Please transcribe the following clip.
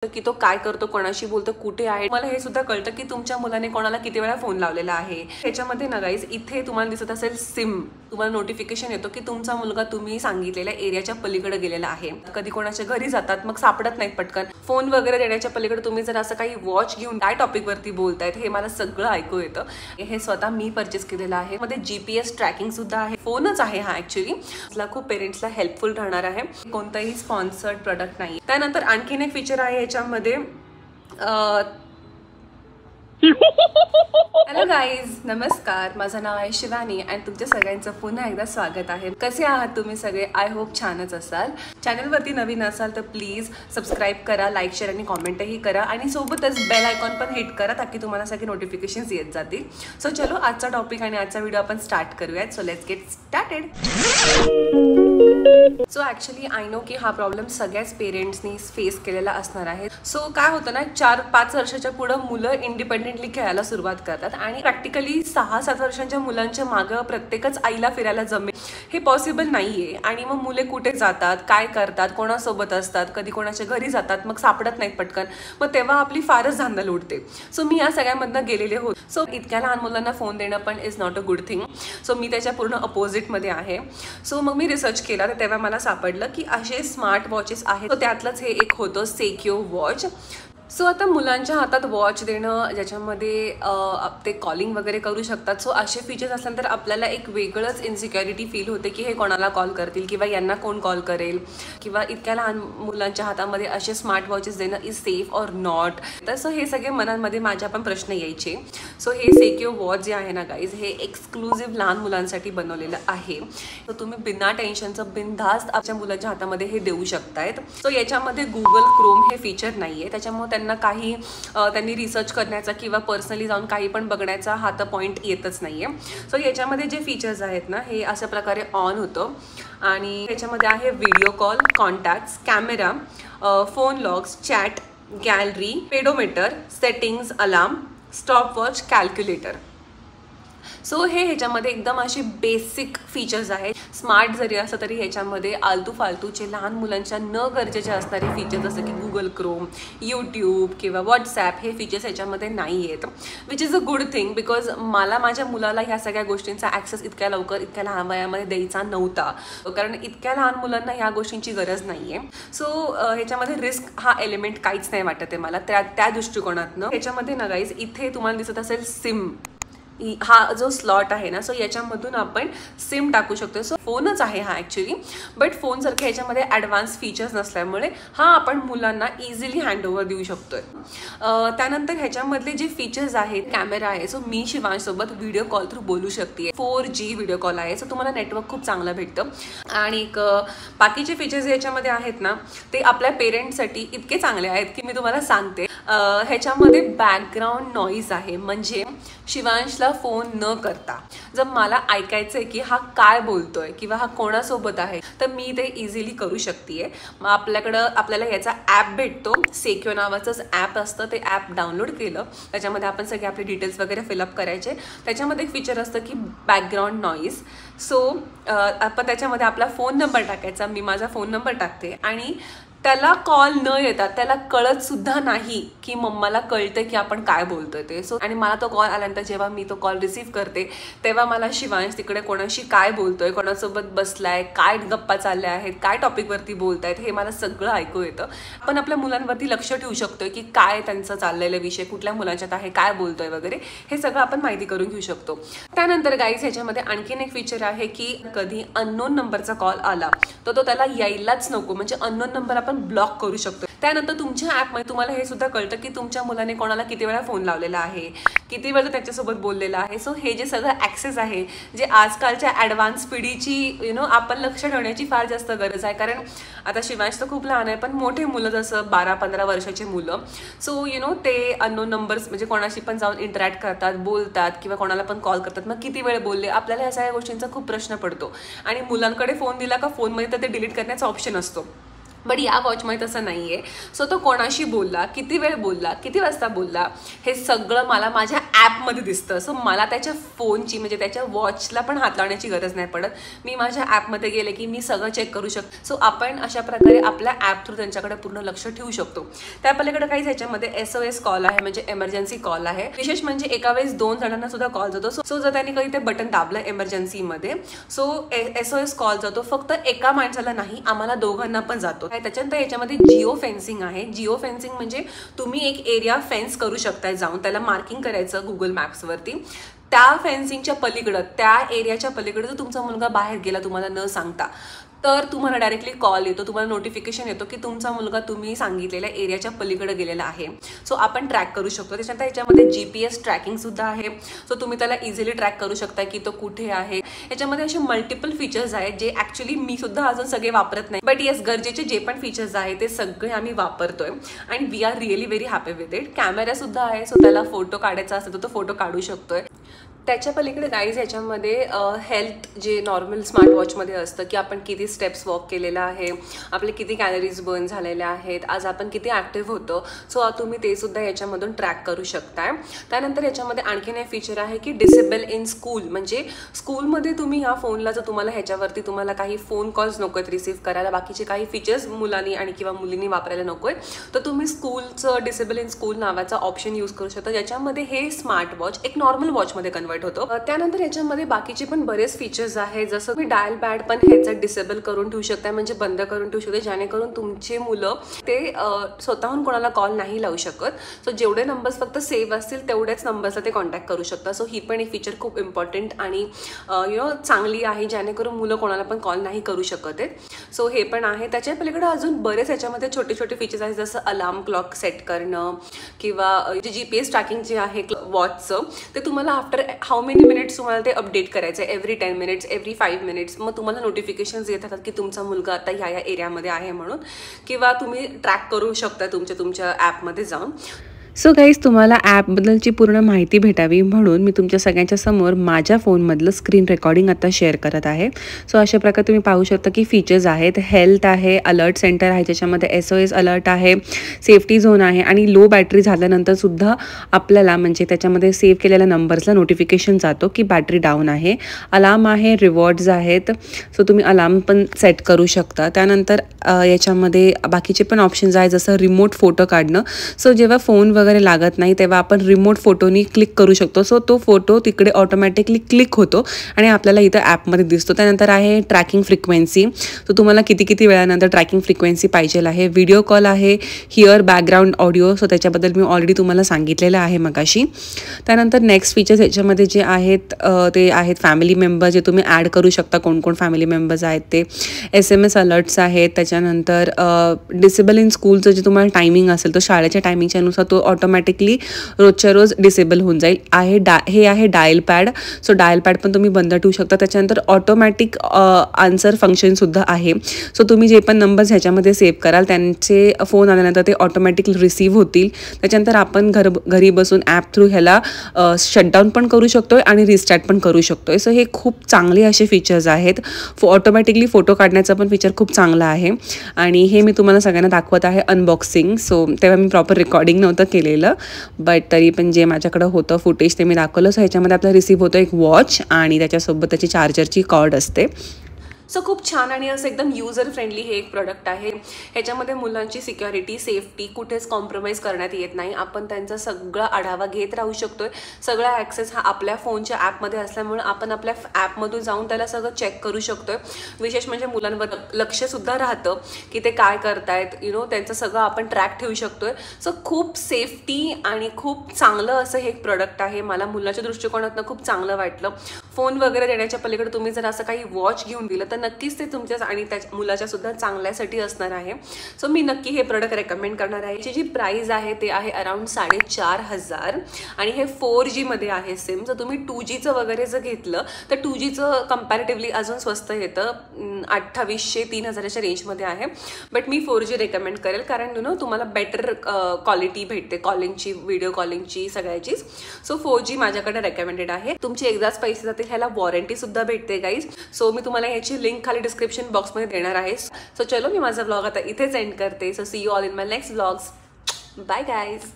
की तो काय करतो, कोणाशी बोलतो, कुठे आहे. मला हे सुद्धा कळतं की तुमच्या मुलाने कोणाला किती वेळा फोन लावलेला आहे. त्याच्यामध्ये ना गाईज इथे तुम्हाला दिसत असेल सिम, तुम्हाला नोटिफिकेशन येतो की तुमचा मुलगा तुम्ही सांगितलेल्या एरियाच्या पलीकडे गेलेला आहे. कधी कोणाच्या घरी जातात मग सापडत नाही पटकन. फोन वगैरे देण्याच्या पलीकडे तुम्ही जर असं काही वॉच घेऊन काय टॉपिक वरती बोलतायत हे मला सगळं ऐकू येतं. हे स्वतः मी परचेस केलेलं आहे. मध्ये GPS ट्रॅकिंग सुद्धा आहे. फोनच आहे हा ऍक्च्युअली. खूप पेरेंट्सला हेल्पफुल राहणार आहे. कोणताही स्पॉन्सर्ड प्रोडक्ट नाही. त्यानंतर आणखीन एक फीचर आहे याच्यामध्ये. हॅलो गाईज, नमस्कार. माझं नाव आहे शिवानी आणि तुमच्या सगळ्यांचं पुन्हा एकदा स्वागत आहे. कसे आहात तुम्ही सगळे? आय होप छानच असाल. चॅनलवरती नवीन असाल तर प्लीज सबस्क्राईब करा, लाईक शेअर आणि कॉमेंटही करा आणि सोबतच बेल आयकॉन पण हिट करा ताकी तुम्हाला सगळे नोटिफिकेशन्स येत जातील. सो चलो, आजचा टॉपिक आणि आजचा व्हिडिओ आपण स्टार्ट करूयात. So let's get started. So actually I know की हा प्रॉब्लेम सगळ्याच पेरेंट्सनी फेस केलेला असणार आहे. सो काय होतं ना, 4-5 वर्षाच्या पुढं मुलं इंडिपेंडेंटली खेळायला सुरुवात करतात आणि प्रॅक्टिकली 6-7 वर्षांच्या मुलांच्या मागं प्रत्येकच आईला फिरायला जमेल हे पॉसिबल नाहीये. आणि मग मुले कुठे जातात, काय करतात, कोणासोबत असतात, कधी कोणाच्या घरी जातात मग सापडत नाहीत पटकन. मग तेव्हा आपली फारच धांदल उडते. सो मी या सगळ्यामधनं गेलेले होते. सो इतक्या लहान मुलांना फोन देणं पण is not a good thing. So मी त्याच्या पूर्ण अपोजिटमध्ये आहे. सो मग मी रिसर्च केला तर तेव्हा मला सापडलं की असे स्मार्ट वॉचेस आहेत. त्यातलंच हे एक होतं सेक्यो वॉच. सो आता मुलांच्या हातात वॉच देणं ज्याच्यामध्ये ते कॉलिंग वगैरे करू शकतात. सो असे फीचर्स असल्यानंतर आपल्याला एक वेगळंच इन्सिक्युरिटी फील होते की हे कोणाला कॉल करतील किंवा यांना कोण कॉल करेल किंवा इतक्या लहान मुलांच्या हातामध्ये असे स्मार्ट वॉचेस देणं इज सेफ ऑर नॉट. तसं हे सगळे मनांमध्ये माझ्या पण प्रश्न यायचे. सो हे सेक्यो वॉच जे आहे ना गाईज, हे एक्सक्लुझिव्ह लहान मुलांसाठी बनवलेलं आहे. तर तुम्ही बिना टेन्शनचं बिनधास्त आपल्या मुलांच्या हातामध्ये हे देऊ शकतायत. सो याच्यामध्ये गुगल क्रोम हे फीचर नाही आहे. त्याच्यामुळे त्यांनी रिसर्च करण्याचा किंवा पर्सनली जाऊन काही पण बघण्याचा हा तर पॉईंट येतच नाहीये. सो याच्यामध्ये जे फीचर्स आहेत ना, हे अशा प्रकारे ऑन होतं आणि याच्यामध्ये आहे video call, contacts, camera, phone logs, chat, gallery, pedometer, settings, alarm, stopwatch, calculator. So हे ह्याच्यामध्ये एकदम असे बेसिक फीचर्स आहेत. स्मार्ट जरी असं तरी ह्याच्यामध्ये आलतू फालतूचे लहान मुलांच्या न गरजेचे असणारे फीचर्स जसं की गुगल क्रोम, यूट्यूब किंवा व्हॉट्सॲप हे फीचर्स ह्याच्यामध्ये नाही आहेत. Which is a good thing because मला माझ्या मुलाला ह्या सगळ्या गोष्टींचा ॲक्सेस इतक्या लवकर इतक्या लहान वयामध्ये द्यायचा नव्हता. कारण इतक्या लहान मुलांना ह्या गोष्टींची गरज नाही आहे. सो ह्याच्यामध्ये रिस्क हा एलिमेंट काहीच नाही वाटत आहे मला त्या दृष्टिकोनातनं. ह्याच्यामध्ये ना गाईज इथे तुम्हाला दिसत असेल सिम, हा जो स्लॉट आहे ना, सो याच्यामधून आपण सिम टाकू शकतो. सो फोनच आहे हा ॲक्च्युली, बट फोनसारखे ह्याच्यामध्ये ॲडव्हान्स फीचर्स नसल्यामुळे हा आपण मुलांना इझिली हँडओव्हर देऊ शकतोय. त्यानंतर ह्याच्यामधले जे फीचर्स आहेत, कॅमेरा आहे. सो मी शिवांशसोबत व्हिडिओ कॉल थ्रू बोलू शकते. 4G व्हिडिओ कॉल आहे. सो तुम्हाला नेटवर्क खूप चांगलं भेटतं. आणि बाकीचे फीचर्स ह्याच्यामध्ये आहेत ना, ते आपल्या पेरेंट्ससाठी इतके चांगले आहेत की मी तुम्हाला सांगते. ह्याच्यामध्ये बॅकग्राऊंड नॉईज आहे. म्हणजे शिवांशला फोन न करता जर मला ऐकायचंय की हा काय बोलतोय किंवा हा कोणासोबत आहे तर मी ते इझिली करू शकते. मग आपल्याला याचा ॲप भेटतो. सेक्यो नावाचंच ॲप असतं. ते ॲप डाउनलोड केलं, त्याच्यामध्ये आपण सगळे आपले डिटेल्स वगैरे फिलअप करायचे. त्याच्यामध्ये एक फीचर असतं की बॅकग्राऊंड नॉईज. सो आपण त्याच्यामध्ये आपला फोन नंबर टाकायचा. मी माझा फोन नंबर टाकते आणि त्याला कॉल न येतात, त्याला कळत सुद्धा नाही की मम्माला कळतं की आपण काय बोलतोय ते. सो आणि मला तो कॉल आल्यानंतर जेव्हा मी तो कॉल रिसीव्ह करते तेव्हा मला शिवांश तिकडे कोणाशी काय बोलतोय, कोणासोबत बसलाय, काय गप्पा चालल्या आहेत, काय टॉपिकवरती बोलतायत हे मला सगळं ऐकू येतं. आपण आपल्या मुलांवरती लक्ष ठेवू शकतोय की काय त्यांचं चाललेलं विषय, कुठल्या मुलांच्यात आहे, काय बोलतोय वगैरे हे सगळं आपण माहिती करून घेऊ शकतो. त्यानंतर गाईज ह्याच्यामध्ये आणखीन एक फीचर आहे की कधी अननोन नंबरचा कॉल आला तर तो त्याला यायलाच नको. म्हणजे अननोन नंबर आपण ब्लॉक करू शकतो. त्यानंतर तुमच्या ॲपमध्ये तुम्हाला हे सुद्धा कळतं की तुमच्या मुलाने कोणाला किती वेळा फोन लावलेला आहे, किती वेळा त्याच्यासोबत बोललेला आहे. सो हे जे सगळं ॲक्सेस आहे, जे आजकालच्या ॲडव्हान्स पिढीची आपण लक्ष ठेवण्याची फार जास्त गरज आहे. कारण आता शिवांश तर खूप लहान आहे, पण मोठे मुलं जसं 12-15 वर्षाचे मुलं, सो ते अननोन नंबर्स म्हणजे कोणाशी पण जाऊन इंटरॅक्ट करतात, बोलतात किंवा कोणाला पण कॉल करतात. मग किती वेळ बोलले, आपल्याला ह्या सगळ्या गोष्टींचा खूप प्रश्न पडतो. आणि मुलांकडे फोन दिला का फोनमध्ये तर ते डिलीट करण्याचा ऑप्शन असतो. बट या वॉचमध्ये तसं नाही आहे. सो तो कोणाशी बोलला, किती वेळ बोलला, किती वाजता बोलला, हे सगळं मला माझ्या ॲपमध्ये दिसतं. सो मला त्याच्या फोनची म्हणजे त्याच्या वॉचला पण हात लावण्याची गरज नाही पडत. मी माझ्या ॲपमध्ये गेले की मी सगळं चेक करू शकतो. सो आपण अशा प्रकारे आपल्या ॲप थ्रू त्यांच्याकडे पूर्ण लक्ष ठेवू शकतो. त्या पलीकडे काहीच ह्याच्यामध्ये SOS कॉल आहे, म्हणजे एमर्जन्सी कॉल आहे. विशेष म्हणजे एका वेळेस 2 जणांना सुद्धा कॉल जातो. सो जर त्यांनी काही ते बटन दाबलं एमर्जन्सीमध्ये, सो SOS कॉल जातो. फक्त एका माणसाला नाही, आम्हाला दोघांना पण जातो. त्याच्यानंतर याच्यामध्ये जिओ फेन्सिंग आहे. जिओ फेन्सिंग म्हणजे तुम्ही एक एरिया फेन्स करू शकताय, जाऊन त्याला मार्किंग करायचं गुगल मॅप्सवरती. त्या फेन्सिंगच्या पलीकडं, त्या एरियाच्या पलीकडं जर तुमचा मुलगा बाहेर गेला तुम्हाला न सांगता, तर तुम्हाला डायरेक्टली कॉल येतो, तुम्हाला नोटिफिकेशन येतो की तुमचा मुलगा तुम्ही सांगितलेल्या एरियाच्या पलीकडे गेलेला आहे. सो आपण ट्रॅक करू शकतो. त्याच्यानंतर याच्यामध्ये GPS ट्रॅकिंगसुद्धा आहे. सो तुम्ही त्याला इझिली ट्रॅक करू शकता की तो कुठे आहे. याच्यामध्ये असे मल्टिपल फीचर्स आहेत जे ॲक्च्युली मी सुद्धा अजून सगळे वापरत नाही. बट येस, गरजेचे जे पण फीचर्स आहेत ते सगळे आम्ही वापरतोय आणि we are really very happy with it. कॅमेरासुद्धा आहे. सो त्याला फोटो काढायचा असेल तर तो फोटो काढू शकतोय. त्याच्या पलीकडे गाईज याच्यामध्ये हेल्थ जे नॉर्मल स्मार्टवॉचमध्ये असतं की आपण किती स्टेप्स वॉक केलेला आहे, आपले किती कॅलरीज बर्न झालेल्या आहेत, आज आपण किती ॲक्टिव्ह होतो. सो तुम्ही ते सुद्धा याच्यामधून ट्रॅक करू शकताय. त्यानंतर याच्यामध्ये आणखीन एक फीचर आहे की डिसेबल इन स्कूल, म्हणजे स्कूलमध्ये तुम्ही ह्या फोनला जर तुम्हाला ह्याच्यावरती तुम्हाला काही फोन कॉल्स नको आहेत रिसीव्ह करायला, बाकीचे काही फीचर्स मुलांनी आणि किंवा मुलींनी वापरायला नको आहे, तर तुम्ही स्कूलचं डिसेबल इन स्कूल नावाचा ऑप्शन यूज करू शकता, ज्याच्यामध्ये हे स्मार्ट वॉच एक नॉर्मल वॉचमध्ये कन्वर्ट होतो. त्यानंतर याच्यामध्ये बाकीचे पण बरेच फीचर्स आहेत, जसं तुम्ही डायल पॅड पण ह्याचा डिसेबल करून ठेवू शकता, म्हणजे बंद करून ठेवू शकता, जेणेकरून तुमचे मुलं ते स्वतःहून कोणाला कॉल नाही लावू शकत. सो जेवढे नंबर्स फक्त सेव्ह असतील तेवढेच नंबर्सला ते कॉन्टॅक्ट करू शकतात. सो ही पण एक फीचर खूप इम्पॉर्टंट आणि चांगली आहे, जेणेकरून मुलं कोणाला पण कॉल नाही करू शकत आहेत. सो हे पण आहे. त्याच्या पलीकडे अजून बरेच याच्यामध्ये छोटे छोटे फीचर्स आहेत, जसं अलार्म क्लॉक सेट करणं किंवा जे GPS ट्रॅकिंग जे आहे वॉचचं, ते तुम्हाला आफ्टर हाऊ मेनी मिनिट्स तुम्हाला ते अपडेट करायचं आहे. Every 10 minutes, every 5 minutes. मग तुम्हाला नोटिफिकेशन्स येतात की तुमचा मुलगा आता ह्या एरियामध्ये आहे म्हणून, किंवा तुम्ही ट्रॅक करू शकता तुमच्या ॲपमध्ये जाऊन. सो गाईज, तुम्हाला ॲपबद्दलची पूर्ण माहिती भेटावी म्हणून मी तुमच्या सगळ्यांच्या समोर माझ्या फोनमधलं स्क्रीन रेकॉर्डिंग आता शेअर करत आहे. सो अशा प्रकारे तुम्ही पाहू शकता की फीचर्स आहेत. हेल्थ आहे, अलर्ट सेंटर आहे, ज्याच्यामध्ये SOS अलर्ट आहे, सेफ्टी झोन आहे आणि लो बॅटरी झाल्यानंतरसुद्धा आपल्याला म्हणजे त्याच्यामध्ये सेव्ह केलेल्या नंबर्सला नोटिफिकेशन जातो की बॅटरी डाऊन आहे. अलार्म आहे, रिवॉर्ड्स आहेत, सो तुम्ही अलार्म पण सेट करू शकता. त्यानंतर याच्यामध्ये बाकीचे पण ऑप्शन्स आहेत, जसं रिमोट फोटो काढणं. सो जेव्हा फोन वगैरे लागत नाही तेव्हा आपण रिमोट फोटोनी क्लिक करू शकतो. सो तो फोटो तिकडे ऑटोमॅटिकली क्लिक होतो आणि आपल्याला इथं ॲपमध्ये दिसतो. त्यानंतर आहे ट्रॅकिंग फ्रिक्वेन्सी. सो तुम्हाला किती वेळानंतर ट्रॅकिंग फ्रिक्वेन्सी पाहिजे आहे. व्हिडिओ कॉल आहे, हिअर बॅकग्राऊंड ऑडिओ. सो त्याच्याबद्दल मी ऑलरेडी तुम्हाला सांगितलेलं आहे मगाशी. त्यानंतर नेक्स्ट फीचर्स याच्यामध्ये जे आहेत ते आहेत फॅमिली मेंबर, जे तुम्ही ॲड करू शकता, कोण कोण फॅमिली मेंबर्स आहेत ते. SMS अलर्ट्स आहेत. त्याच्यानंतर डिसेबल इन स्कूलचं जे तुम्हाला टायमिंग असेल तर शाळेच्या टायमिंगच्यानुसार तो ऑटोमॅटिकली रोजच्या रोज डिसेबल होऊन जाईल. हे आहे dial pad. So dial pad पण तुम्ही बंद ठेवू शकता. त्याच्यानंतर ऑटोमॅटिक आन्सर फंक्शनसुद्धा आहे. सो तुम्ही जे पण नंबर्स ह्याच्यामध्ये सेव्ह कराल त्यांचे फोन आल्यानंतर ते ऑटोमॅटिकली रिसीव्ह होतील. त्याच्यानंतर आपण घरी बसून ॲप थ्रू ह्याला शटडाऊन पण करू शकतोय आणि रिस्टार्ट पण करू शकतोय. सो हे खूप चांगले असे फीचर्स आहेत. ऑटोमॅटिकली फोटो काढण्याचा पण फीचर खूप चांगला आहे आणि हे मी तुम्हाला सगळ्यांना दाखवत आहे अनबॉक्सिंग. सो तेव्हा मी प्रॉपर रेकॉर्डिंग नव्हतं केलेलं, बट तरी पण जे माझ्याकडं होतं फुटेज ते मी दाखवलं. सो ह्याच्यामध्ये आपल्याला रिसीव्ह होतं एक वॉच आणि त्याच्यासोबत त्याची चार्जरची कॉर्ड असते. सो खूप छान आणि असं एकदम युजर फ्रेंडली हे एक प्रोडक्ट आहे. ह्याच्यामध्ये मुलांची सिक्युरिटी, सेफ्टी कुठेच कॉम्प्रोमाइज करण्यात येत नाही. आपण त्यांचा सगळा आढावा घेत राहू शकतोय. सगळा ॲक्सेस हा आपल्या फोनच्या ॲपमध्ये असल्यामुळे आपण आपल्या ॲपमधून जाऊन त्याला सगळं चेक करू शकतोय. विशेष म्हणजे मुलांवर लक्षसुद्धा राहतं की ते काय करतायत, त्यांचं सगळं आपण ट्रॅक ठेवू शकतोय. सो खूप सेफ्टी आणि खूप चांगलं असं हे एक प्रोडक्ट आहे. मला मुलाच्या दृष्टिकोनातनं खूप चांगलं वाटलं. फोन वगैरे देण्याच्या पलीकडे तुम्ही जर असं काही वॉच घेऊन दिलं तर नक्कीच ते तुमच्या आणि त्या मुलाच्या सुद्धा चांगल्यासाठी असणार आहे. सो मी नक्की हे प्रोडक्ट रेकमेंड करणार आहे. याची जी प्राइस आहे ते आहे अराउंड 4,500 आणि हे 4G मध्ये आहे सिम. जर तुम्ही 2Gचं वगैरे जर घेतलं तर 2Gचं कम्पॅरेटिव्हली अजून स्वस्त येतं, 2,800-3,000च्या रेंजमध्ये आहे. बट मी 4G रेकमेंड करेल, कारण तुम्हाला बेटर क्वालिटी भेटते कॉलिंगची, व्हिडिओ कॉलिंगची, सगळ्याचीच. सो 4G माझ्याकडे रेकमेंडेड आहे. तुमचे एकदाच पैसे जातील ह्याला वॉरंटी सुद्धा भेटते गाईज. सो मी तुम्हाला ह्याची लिंक खाली डिस्क्रिप्शन बॉक्समध्ये देणार आहे. सो चलो मी माझा व्लॉग आता इथेच एंड करते. So see you all in my next vlogs. Bye guys.